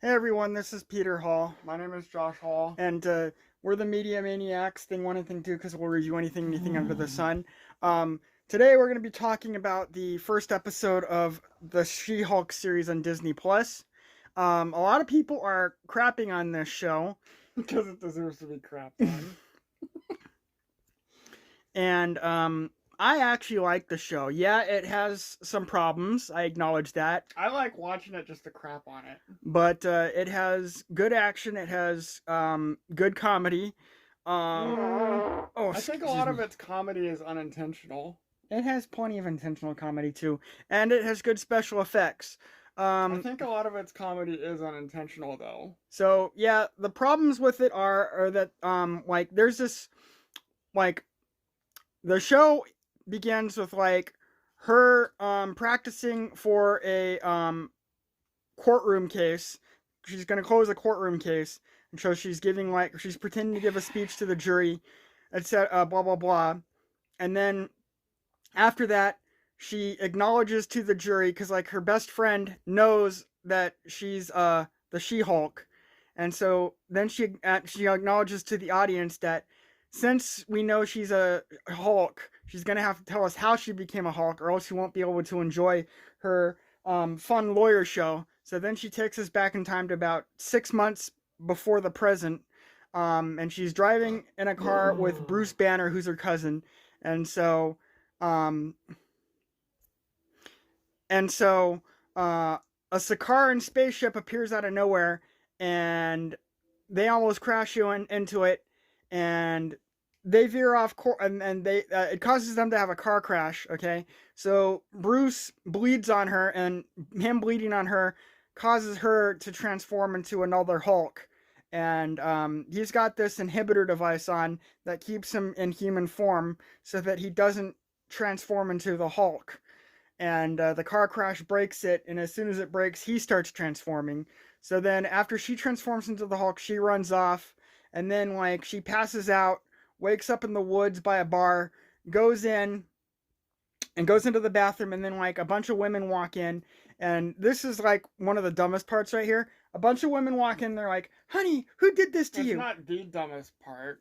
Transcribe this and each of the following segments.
Hey everyone, this is Peter Hall, My name is Josh Hall. and we're the Media Maniacs, thing one and thing two, because we'll review anything under the sun. Um, Today we're going to be talking about the first episode of the She-Hulk series on Disney Plus. A lot of people are crapping on this show, Because it deserves to be crapped on. and I actually like the show. Yeah, it has some problems. I acknowledge that. I like watching it just to crap on it. But it has good action. It has good comedy. Oh, I think a excuse lot me. of its comedy is unintentional. It has plenty of intentional comedy too, and it has good special effects. I Um, think a lot of its comedy is unintentional, though. so yeah, the problems with it are that like there's this like the show begins with like her practicing for a courtroom case. She's gonna close a courtroom case, and so she's giving like she's pretending to give a speech to the jury, etc. Blah blah blah, and then after that, she acknowledges to the jury because like her best friend knows that she's the She-Hulk, and so then she acknowledges to the audience that since we know she's a Hulk, she's gonna have to tell us how she became a Hulk, or else she won't be able to enjoy her fun lawyer show. So then she takes us back in time to about 6 months before the present, and she's driving in a car with Bruce Banner, who's her cousin, and so um, and so uh, a Sakaran spaceship appears out of nowhere, and they almost crash into it, and they veer off and they it causes them to have a car crash. Okay, so Bruce bleeds on her, and him bleeding on her causes her to transform into another Hulk. And he's got this inhibitor device on that keeps him in human form so that he doesn't transform into the Hulk. And the car crash breaks it, and as soon as it breaks, he starts transforming. So then, after she transforms into the Hulk, she runs off, and then like she passes out, wakes up in the woods by a bar, goes in, and goes into the bathroom, and then like a bunch of women walk in, and this is like one of the dumbest parts right here. A bunch of women walk in, they're like, "Honey, who did this to It's you?" not the dumbest part.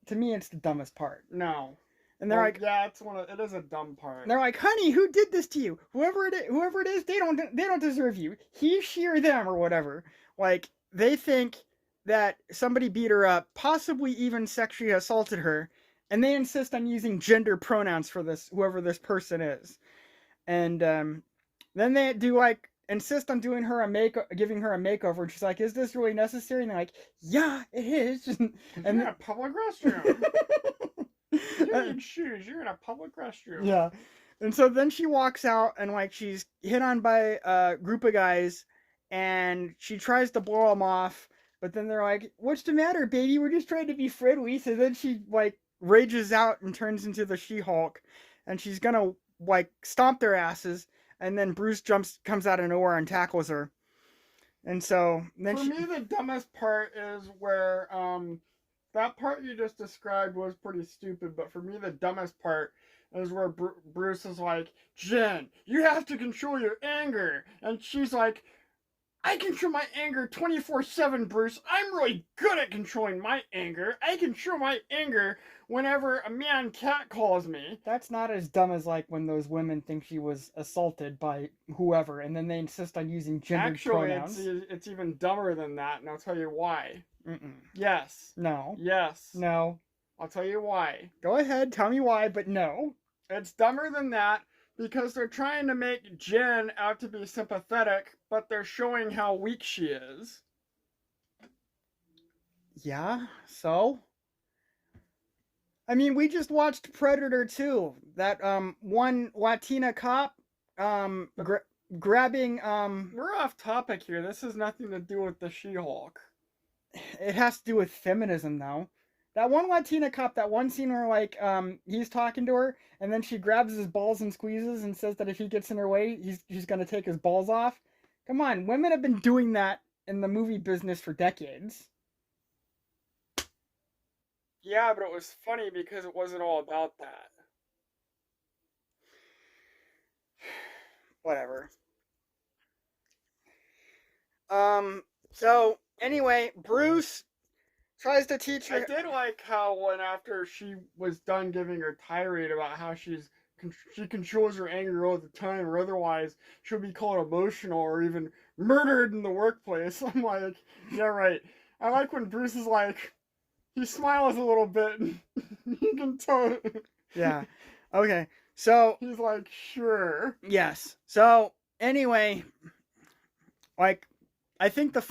To me, it's the dumbest part. No. And they're Well, like, yeah, it is a dumb part. they're like, "Honey, who did this to you? Whoever it is, they don't deserve you. He, she, or them, or whatever." Like they think that somebody beat her up, possibly even sexually assaulted her, and they insist on using gender pronouns for this whoever this person is. And then they do like insist on doing her giving her a makeover, and she's like, "Is this really necessary?" And they're like, "Yeah, it is." Because you're in and a public restroom. You need shoes. You're in a public restroom. Yeah. And so then she walks out, and like she's hit on by a group of guys, and she tries to blow them off, but then they're like, "What's the matter, baby? We're just trying to be friendly." So then she like rages out and turns into the She-Hulk, and she's gonna like stomp their asses, and then Bruce comes out of nowhere and tackles her. And so then For she me, the dumbest part is where that part you just described was pretty stupid, but for me, the dumbest part is where Bruce is like, Jen, you have to control your anger. And she's like, I control my anger 24/7, Bruce. I'm really good at controlling my anger. I control my anger whenever a man cat calls me. That's not as dumb as like when those women think she was assaulted by whoever, and then they insist on using gendered Actually, pronouns. it's even dumber than that, and I'll tell you why. Mm-mm. Yes. No. Yes. No. I'll tell you why. Go ahead, tell me why, but no. It's dumber than that because they're trying to make Jen out to be sympathetic, but they're showing how weak she is. Yeah, so? I mean, we just watched Predator 2. That one Latina cop grabbing We're off topic here. This has nothing to do with the She-Hulk. it has to do with feminism though. That one Latina cop, that one scene where like he's talking to her and then she grabs his balls and squeezes and says that if he gets in her way, she's gonna take his balls off. Come on, women have been doing that in the movie business for decades. Yeah, but it was funny because it wasn't all about that. Whatever. Um So anyway, Bruce tries to teach I her. did like how when after she was done giving her tirade about how she controls her anger all the time, or otherwise she'll be called emotional or even murdered in the workplace. I'm like, yeah, right. I like when Bruce is like, he smiles a little bit, and you can tell. Yeah. Okay. So He's like, sure. yes. So anyway, like I think that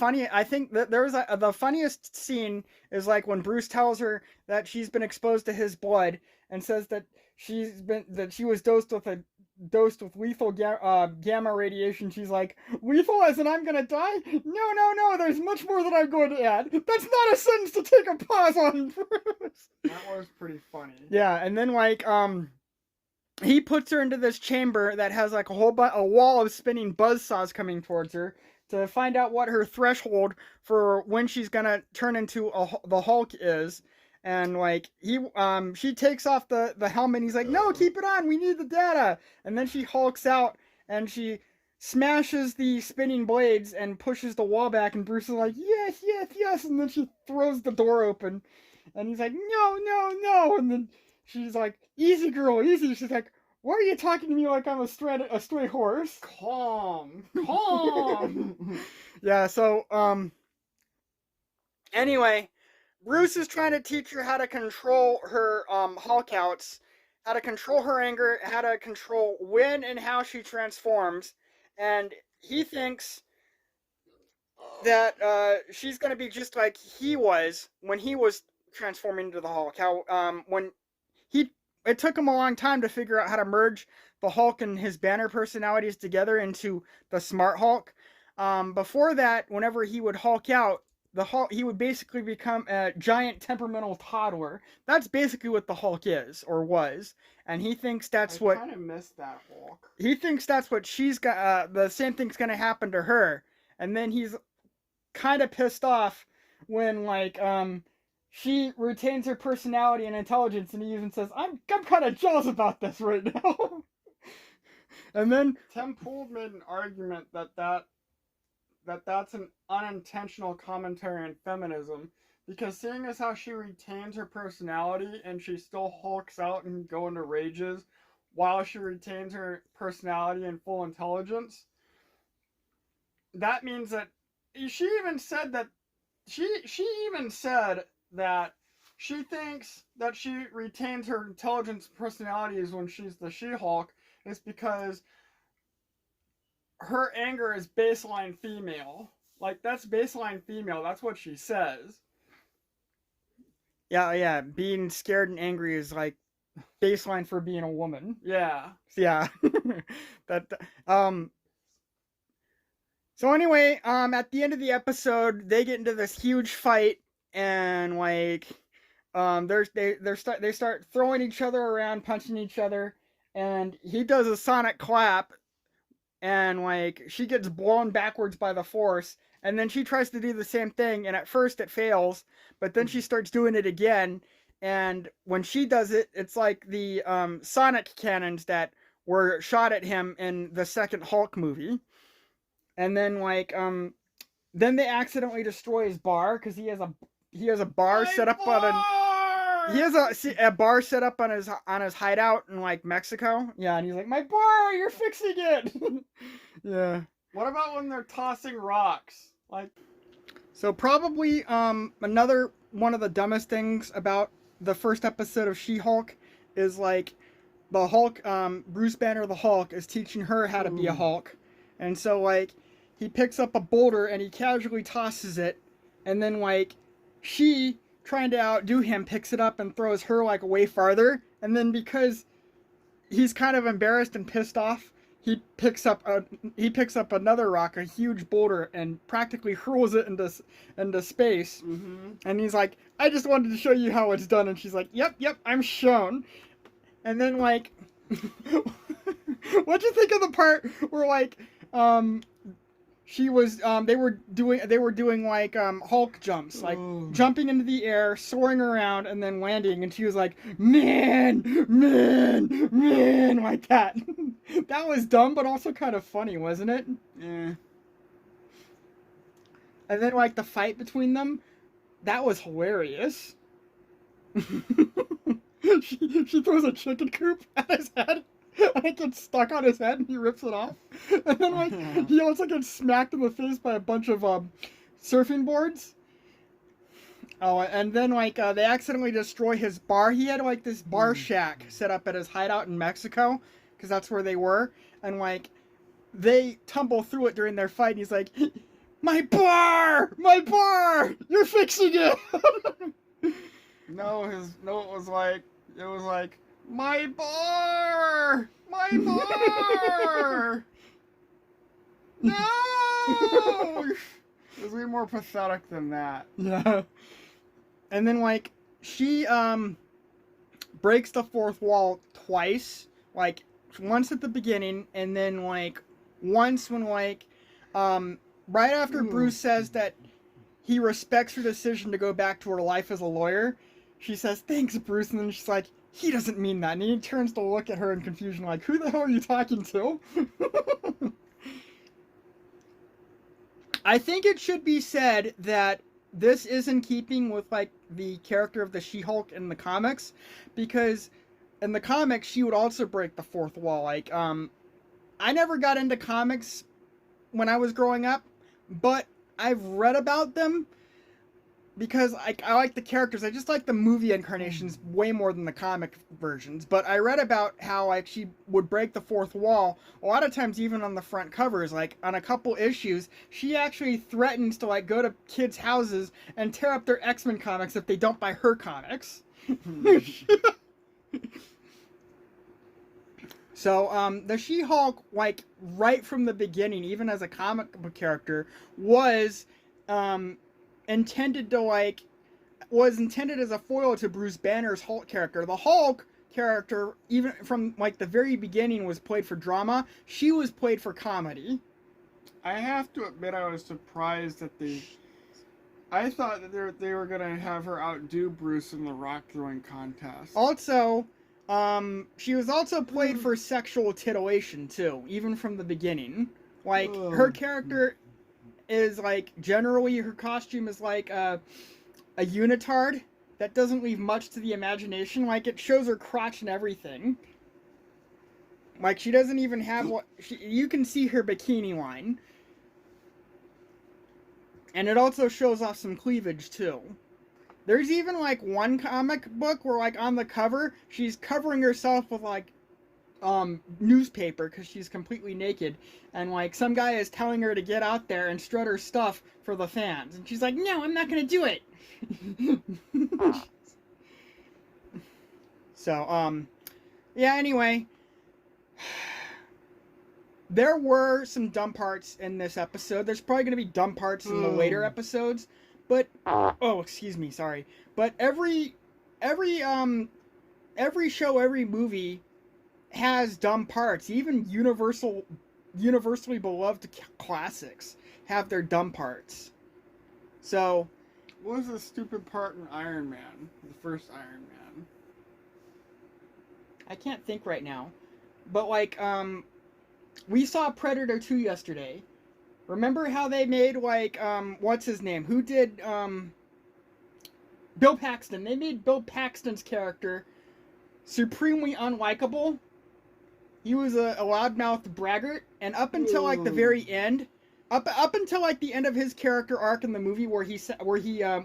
the funniest scene is like when Bruce tells her that she's been exposed to his blood and says that she was dosed with lethal gamma radiation. She's like, lethal as in I'm gonna die? No, no, no. There's much more that I'm going to add. That's not a sentence to take a pause on, Bruce. That was pretty funny. Yeah, and then he puts her into this chamber that has like a wall of spinning buzzsaws coming towards her to find out what her threshold for when she's gonna turn into the Hulk is. And like she takes off the helmet. And he's like, "No, keep it on. We need the data." And then she hulks out and she smashes the spinning blades and pushes the wall back. And Bruce is like, "Yes, yes, yes." And then she throws the door open, and he's like, "No, no, no." And then she's like, "Easy, girl, easy." She's like, "Why are you talking to me like I'm a stray horse?" Calm, calm. Yeah. So anyway, Bruce is trying to teach her how to control her Hulk outs, how to control her anger, how to control when and how she transforms, and he thinks that she's gonna be just like he was when he was transforming into the Hulk. How when he it took him a long time to figure out how to merge the Hulk and his Banner personalities together into the Smart Hulk. Before that, whenever he would Hulk out, the Hulk he would basically become a giant temperamental toddler. That's basically what the Hulk is or was, and he thinks that's I what kind of missed that Hulk. he thinks that's what she's got. The same thing's gonna happen to her, and then he's kind of pissed off when she retains her personality and intelligence, and he even says, I'm kind of jealous about this right now." And then Tim Pool made an argument that's an unintentional commentary on feminism, because seeing as how she retains her personality and she still hulks out and go into rages while she retains her personality and full intelligence, that means that she even said that she even said that she thinks that she retains her intelligence and personalities when she's the She-Hulk is because her anger is baseline female. Like, that's baseline female. That's what she says. yeah, being scared and angry is like baseline for being a woman. Yeah. Yeah. that So anyway, at the end of the episode, they get into this huge fight, and like, they start throwing each other around, punching each other, and he does a sonic clap, and like she gets blown backwards by the force, and then she tries to do the same thing, and at first it fails, but then she starts doing it again, and when she does it, it's like the sonic cannons that were shot at him in the second Hulk movie. And then then they accidentally destroy his bar because he has a bar set up on he has a bar set up on his hideout in like Mexico. Yeah, and he's like, "My bar, you're fixing it." Yeah. What about when they're tossing rocks? Like, So probably another one of the dumbest things about the first episode of She-Hulk is like the Hulk, Bruce Banner the Hulk is teaching her how to be a Hulk, and so like he picks up a boulder and he casually tosses it, and then like she, trying to outdo him, picks it up and throws her like way farther, and then because he's kind of embarrassed and pissed off, he picks up another rock, a huge boulder, and practically hurls it into space. mm-hmm. And he's like, "I just wanted to show you how it's done," and she's like, "Yep, I'm shown." And then like, what'd you think of the part where like she was they were doing like Hulk jumps, like jumping into the air, soaring around, and then landing, and she was like, man, like that. That was dumb, but also kind of funny, wasn't it? Yeah. And then like the fight between them, that was hilarious. she throws a chicken coop at his head, and it gets stuck on his head, and he rips it off. And then like he also gets smacked in the face by a bunch of surfing boards. Oh, and then like they accidentally destroy his bar. He had like this bar shack set up at his hideout in Mexico, because that's where they were. And like they tumble through it during their fight. And he's like, my bar, you're fixing it. No, it was like my bar, no. It was way more pathetic than that. Yeah. And then like she breaks the fourth wall twice, like once at the beginning, and then like once when like right after Bruce says that he respects her decision to go back to her life as a lawyer, she says, thanks, Bruce, and then she's like, he doesn't mean that. And he turns to look at her in confusion, like, who the hell are you talking to? I think it should be said that this is in keeping with, like, the character of the She-Hulk in the comics, because in the comics, she would also break the fourth wall. Like, I never got into comics when I was growing up, but I've read about them because I like the characters. I just like the movie incarnations way more than the comic versions. But I read about how like she would break the fourth wall a lot of times, even on the front covers. Like on a couple issues, she actually threatens to like go to kids' houses and tear up their X-Men comics if they don't buy her comics. So, the She-Hulk, like, right from the beginning, even as a comic book character, was, intended to, like, was intended as a foil to Bruce Banner's Hulk character. The Hulk character, even from, like, the very beginning, was played for drama. She was played for comedy. I have to admit I was surprised that I thought that they were gonna have her outdo Bruce in the rock throwing contest. Also, she was also played for sexual titillation too, even from the beginning. Like her character is like generally her costume is like a unitard that doesn't leave much to the imagination. Like it shows her crotch and everything. Like she doesn't even have you can see her bikini line. And it also shows off some cleavage too. There's even like one comic book where like on the cover she's covering herself with like newspaper because she's completely naked, and like some guy is telling her to get out there and strut her stuff for the fans, and she's like, no, I'm not gonna do it. So yeah, anyway, there were some dumb parts in this episode. There's probably gonna be dumb parts in the later episodes. But oh, excuse me, sorry. But every show, every movie has dumb parts. Even universally beloved classics have their dumb parts. So, what was the stupid part in Iron Man, the first Iron Man? I can't think right now. But like we saw Predator 2 yesterday. Remember how they made, like, what's his name? Who did, Bill Paxton. They made Bill Paxton's character supremely unlikable. He was a loudmouthed braggart, and up until, like, the very end, up until, like, the end of his character arc in the movie where he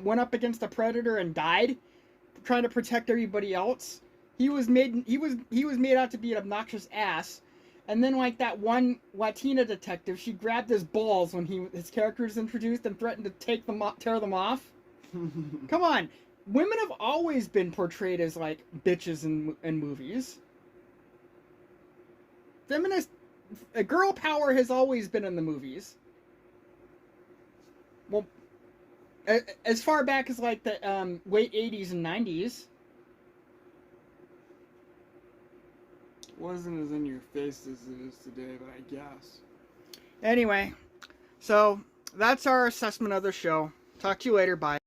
went up against the Predator and died, trying to protect everybody else, he was made out to be an obnoxious ass. And then, like, that one Latina detective, she grabbed his balls when his character was introduced and threatened to tear them off. Come on. Women have always been portrayed as, like, bitches in movies. Girl power has always been in the movies. Well, as far back as, like, the late 80s and 90s. Wasn't as in your face as it is today, but I guess. Anyway, so that's our assessment of the show. Talk to you later. Bye.